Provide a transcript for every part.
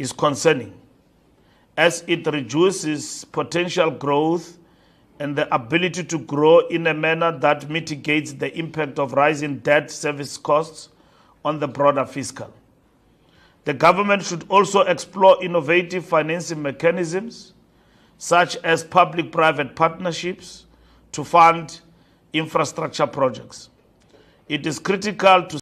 is concerning, as it reduces potential growth and the ability to grow in a manner that mitigates the impact of rising debt service costs on the broader fiscal. The government should also explore innovative financing mechanisms, such as public-private partnerships, to fund infrastructure projects. It is critical to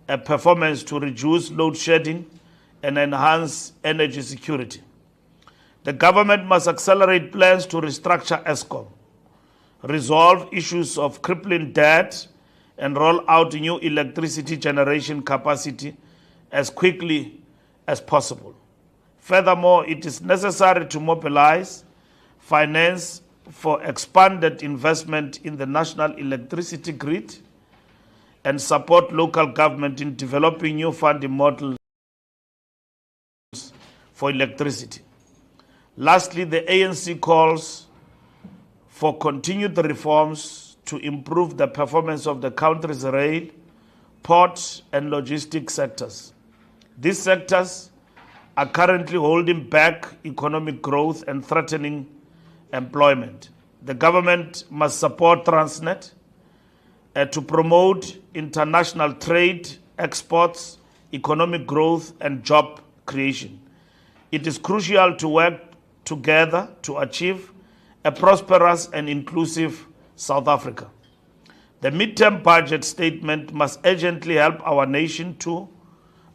a performance to reduce load shedding and enhance energy security. The government must accelerate plans to restructure ESCOM, resolve issues of crippling debt, and roll out new electricity generation capacity as quickly as possible. Furthermore, it is necessary to mobilize finance for expanded investment in the national electricity grid and support local government in developing new funding models for electricity. Lastly, the ANC calls for continued reforms to improve the performance of the country's rail, port, and logistics sectors. These sectors are currently holding back economic growth and threatening employment. The government must support Transnet to promote international trade, exports, economic growth, and job creation. It is crucial to work together to achieve a prosperous and inclusive South Africa. The midterm budget statement must urgently help our nation to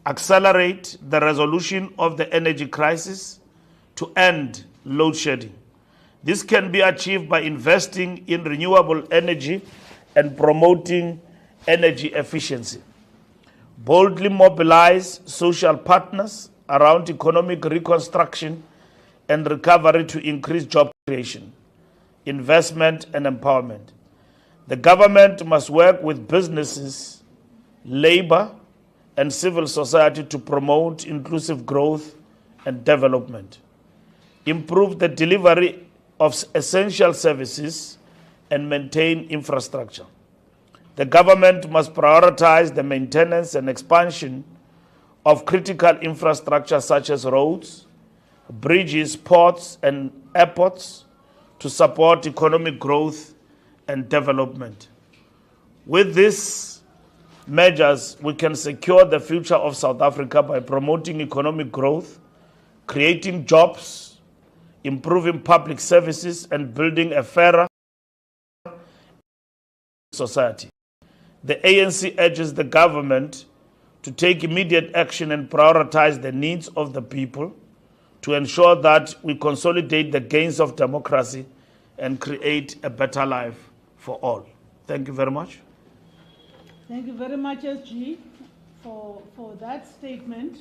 accelerate the resolution of the energy crisis to end load shedding. This can be achieved by investing in renewable energy and promoting energy efficiency. Boldly mobilize social partners around economic reconstruction and recovery to increase job creation, investment, and empowerment. The government must work with businesses, labor, and civil society to promote inclusive growth and development, improve the delivery of essential services, and maintain infrastructure. The government must prioritize the maintenance and expansion of critical infrastructure such as roads, bridges, ports, and airports to support economic growth and development. With these measures, we can secure the future of South Africa by promoting economic growth, creating jobs, improving public services, and building a fairer society. The ANC urges the government to take immediate action and prioritize the needs of the people to ensure that we consolidate the gains of democracy and create a better life for all. Thank you very much. Thank you very much, SG, for that statement.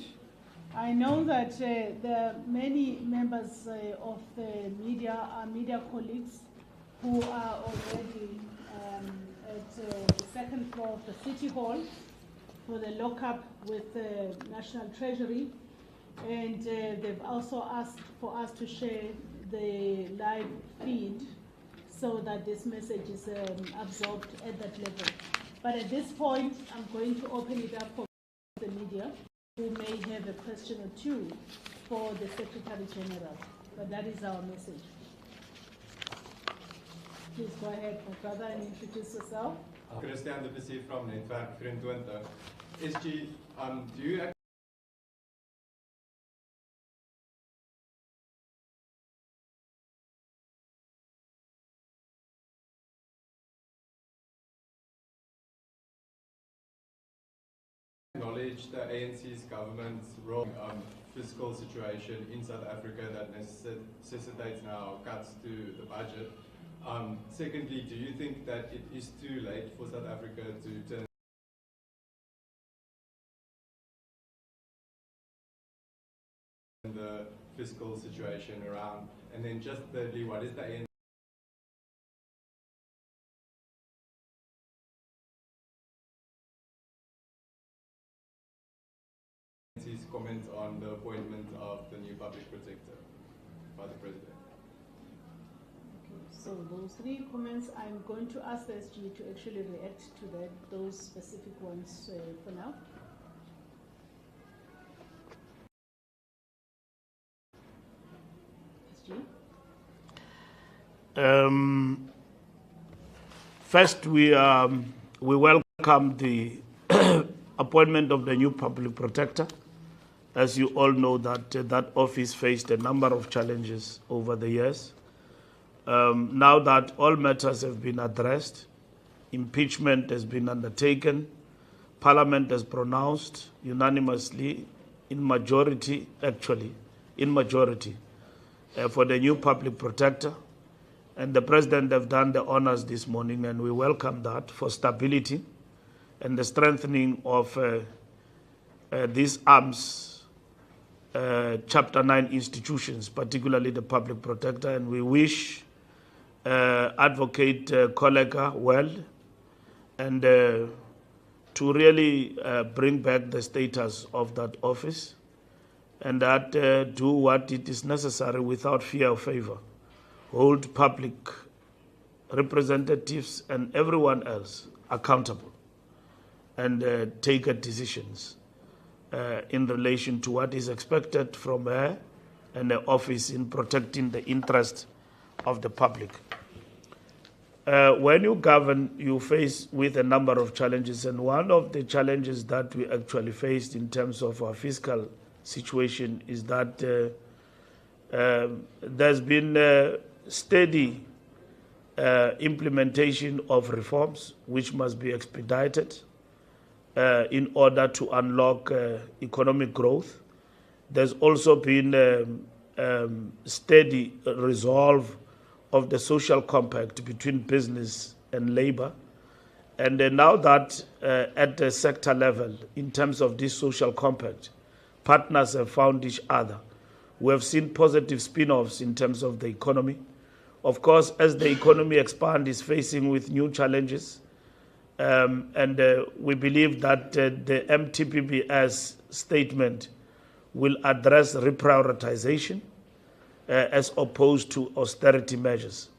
I know that there are many members of the media, our media colleagues, who are already at the second floor of the City Hall for the lockup with the National Treasury. And they've also asked for us to share the live feed so that this message is absorbed at that level. But at this point, I'm going to open it up for the media who may have a question or two for the Secretary General. But that is our message. Please go ahead, my brother, and introduce yourself. Christian de Plessis from Netwerk 24. SG, do you acknowledge the ANC's government's role fiscal situation in South Africa that necessitates now cuts to the budget? Secondly, do you think that it is too late for South Africa to turn the fiscal situation around? And then just thirdly, what is the ANC's comment on the appointment of the new public protector by the president? So those three comments, I'm going to ask the SG to actually react to those specific ones for now. SG? First, we welcome the appointment of the new public protector. As you all know, that office faced a number of challenges over the years. Now that all matters have been addressed, impeachment has been undertaken, Parliament has pronounced unanimously, in majority, for the new public protector. And the President have done the honors this morning, and we welcome that for stability and the strengthening of these arms, Chapter 9 institutions, particularly the public protector. And we wish Advocate Koleka well, and to really bring back the status of that office, and that do what it is necessary without fear or favor. Hold public representatives and everyone else accountable, and take decisions in relation to what is expected from her and the office in protecting the interest of the public. When you govern, you face with a number of challenges, and one of the challenges that we actually faced in terms of our fiscal situation is that there's been steady implementation of reforms which must be expedited in order to unlock economic growth. There's also been steady resolve of the social compact between business and labor. And now that at the sector level, in terms of this social compact, partners have found each other. We have seen positive spin-offs in terms of the economy. Of course, as the economy expands, is facing with new challenges. And we believe that the MTPBS statement will address reprioritization as opposed to austerity measures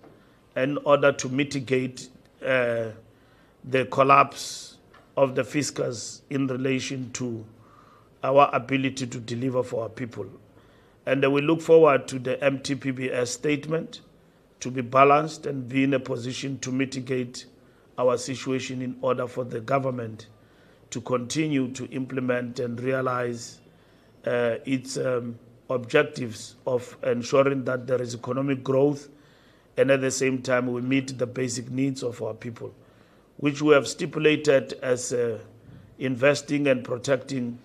in order to mitigate the collapse of the fiscus in relation to our ability to deliver for our people. And we look forward to the MTPBS statement to be balanced and be in a position to mitigate our situation in order for the government to continue to implement and realize its objectives of ensuring that there is economic growth, and at the same time we meet the basic needs of our people, which we have stipulated as investing and protecting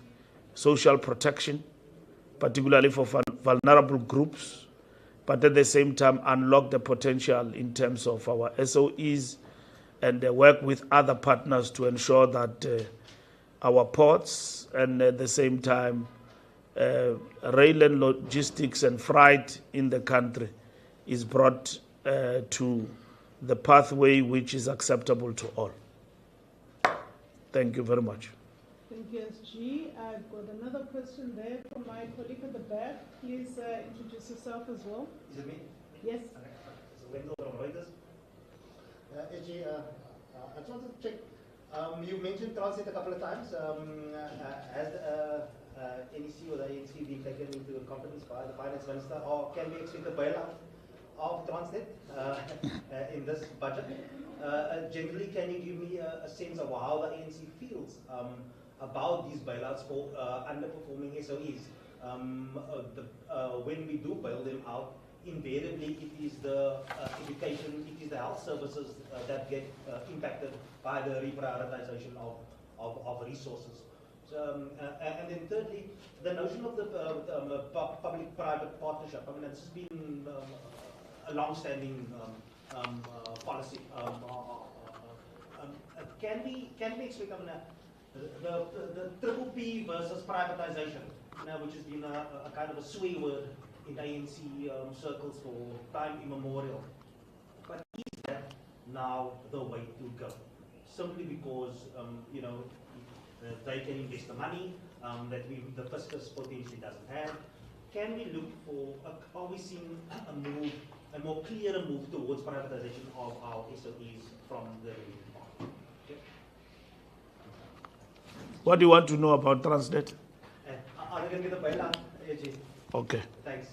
social protection, particularly for vulnerable groups, but at the same time unlock the potential in terms of our SOEs and work with other partners to ensure that our ports and at the same time rail and logistics and freight in the country is brought to the pathway which is acceptable to all. Thank you very much. Thank you, SG. I've got another question there from my colleague at the back. Please introduce yourself as well. Is it me? Yes. So Wendell from Reuters. SG, I just wanted to check. You mentioned Transnet a couple of times. Has NEC or the ANC been taken into confidence by the finance minister, or can we expect a bailout of Transnet in this budget? Generally, can you give me a sense of how the ANC feels about these bailouts for underperforming SOEs? When we do bail them out, invariably it is the education, it is the health services that get impacted by the reprioritization of resources. And then thirdly, the notion of the public-private partnership. I mean, this has been a long-standing policy. Can we expect, the triple P versus privatization, which has been a kind of a sway word in ANC circles for time immemorial. But is that now the way to go? Simply because they can invest the money that the fiscus potentially doesn't have. Can we look for? Are we seeing a move a more clearer move towards privatization of our SOEs from the revenue department. Okay? What do you want to know about Transnet? Are they going to get a bailout, AG? Okay. Thanks.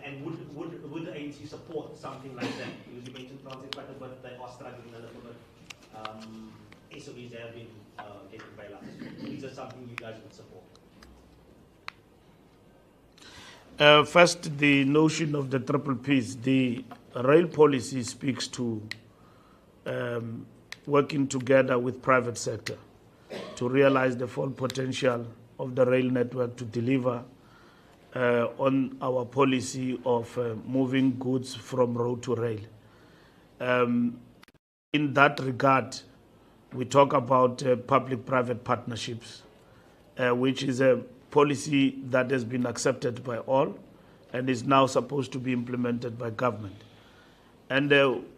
And would the ANC support something like that? Because you mentioned Transnet quite a bit, they are struggling a little bit. SOEs have been getting bailouts. Is that something you guys would support? First, the notion of the triple Ps. The rail policy speaks to working together with private sector to realize the full potential of the rail network to deliver on our policy of moving goods from road to rail. In that regard, we talk about public-private partnerships, which is a policy that has been accepted by all and is now supposed to be implemented by government. And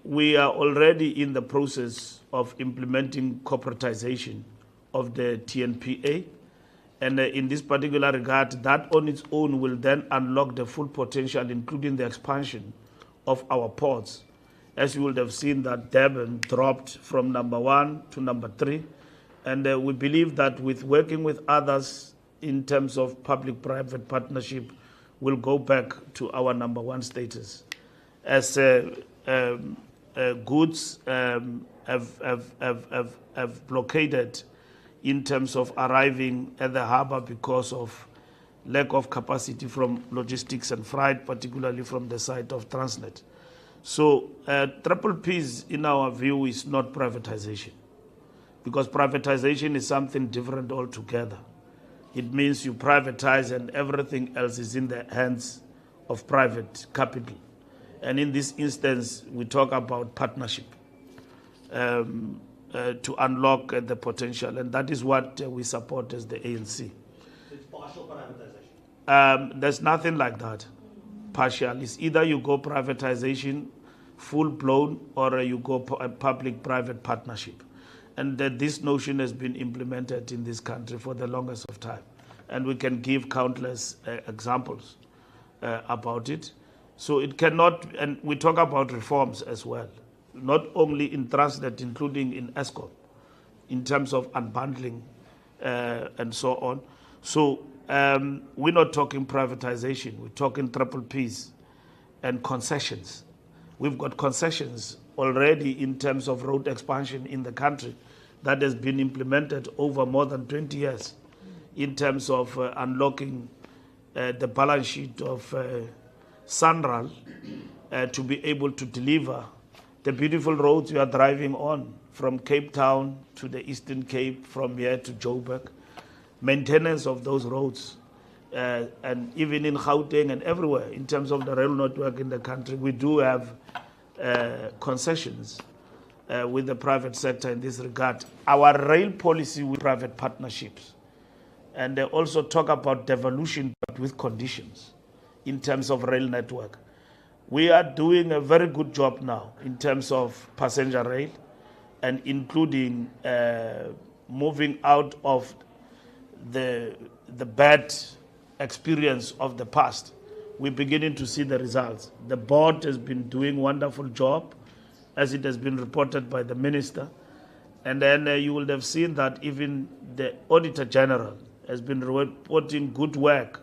we are already in the process of implementing corporatization of the TNPA. And in this particular regard, that on its own will then unlock the full potential, including the expansion of our ports. As you would have seen that Durban dropped from number 1 to number 3. And we believe that with working with others in terms of public-private partnership, we'll go back to our number 1 status. As goods have blockaded in terms of arriving at the harbor because of lack of capacity from logistics and freight, particularly from the side of Transnet. So triple Ps, in our view, is not privatization, because privatization is something different altogether. It means you privatize and everything else is in the hands of private capital. And in this instance, we talk about partnership to unlock the potential, and that is what we support as the ANC. So it's partial privatization? There's nothing like that. Partial. It's either you go privatization, full-blown, or you go public-private partnership. And this notion has been implemented in this country for the longest of time. And we can give countless examples about it. So it cannot, and we talk about reforms as well, not only in Transnet, including in Eskom, in terms of unbundling and so on. So we're not talking privatization, we're talking triple Ps and concessions. We've got concessions already in terms of road expansion in the country that has been implemented over more than 20 years in terms of unlocking the balance sheet of Sanral to be able to deliver the beautiful roads we are driving on from Cape Town to the Eastern Cape, from here to Joburg. Maintenance of those roads, and even in Gauteng and everywhere in terms of the rail network in the country, we do have concessions with the private sector in this regard. Our rail policy with private partnerships, and they also talk about devolution but with conditions in terms of rail network. We are doing a very good job now in terms of passenger rail, and including moving out of the bad experience of the past. We're beginning to see the results. The board has been doing a wonderful job, as it has been reported by the minister. And then you will have seen that even the Auditor General has been reporting good work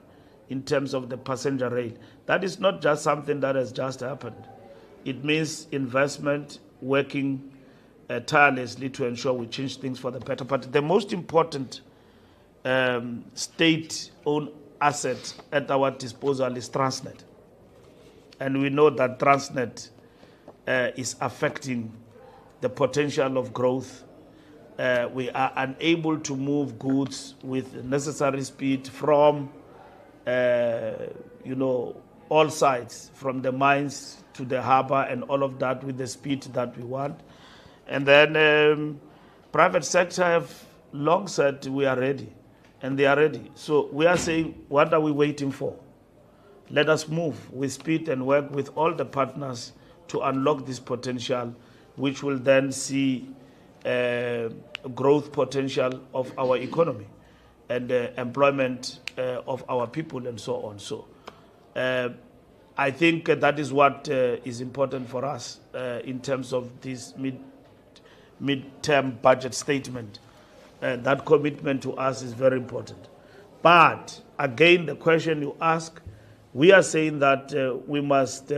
in terms of the passenger rail. That is not just something that has just happened. It means investment, working tirelessly to ensure we change things for the better. But the most important state-owned asset at our disposal is Transnet. And we know that Transnet is affecting the potential of growth. We are unable to move goods with necessary speed from, all sides, from the mines to the harbor and all of that with the speed that we want. And then private sector have long said we are ready, and they are ready. So we are saying, what are we waiting for? Let us move with speed and work with all the partners to unlock this potential, which will then see growth potential of our economy and employment of our people and so on. So I think that is what is important for us in terms of this mid-term budget statement. That commitment to us is very important. But again, the question you ask, we are saying that we must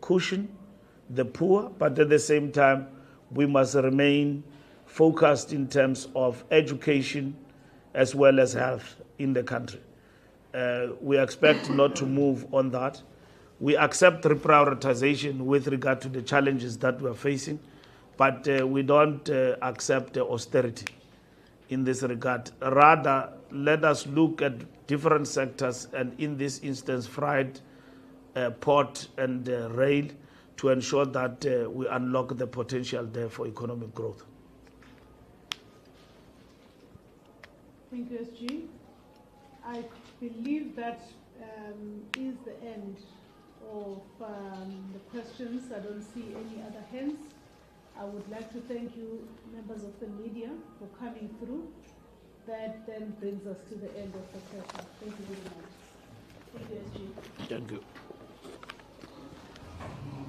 cushion the poor, but at the same time, we must remain focused in terms of education as well as health in the country. We expect not to move on that. We accept reprioritization with regard to the challenges that we are facing, but we don't accept austerity in this regard. Rather, let us look at different sectors, and in this instance, freight, port, and rail, to ensure that we unlock the potential there for economic growth. Thank you, SG. I believe that is the end of the questions. I don't see any other hands. I would like to thank you, members of the media, for coming through. That then brings us to the end of the session. Thank you very much. Thank you, SG. Thank you.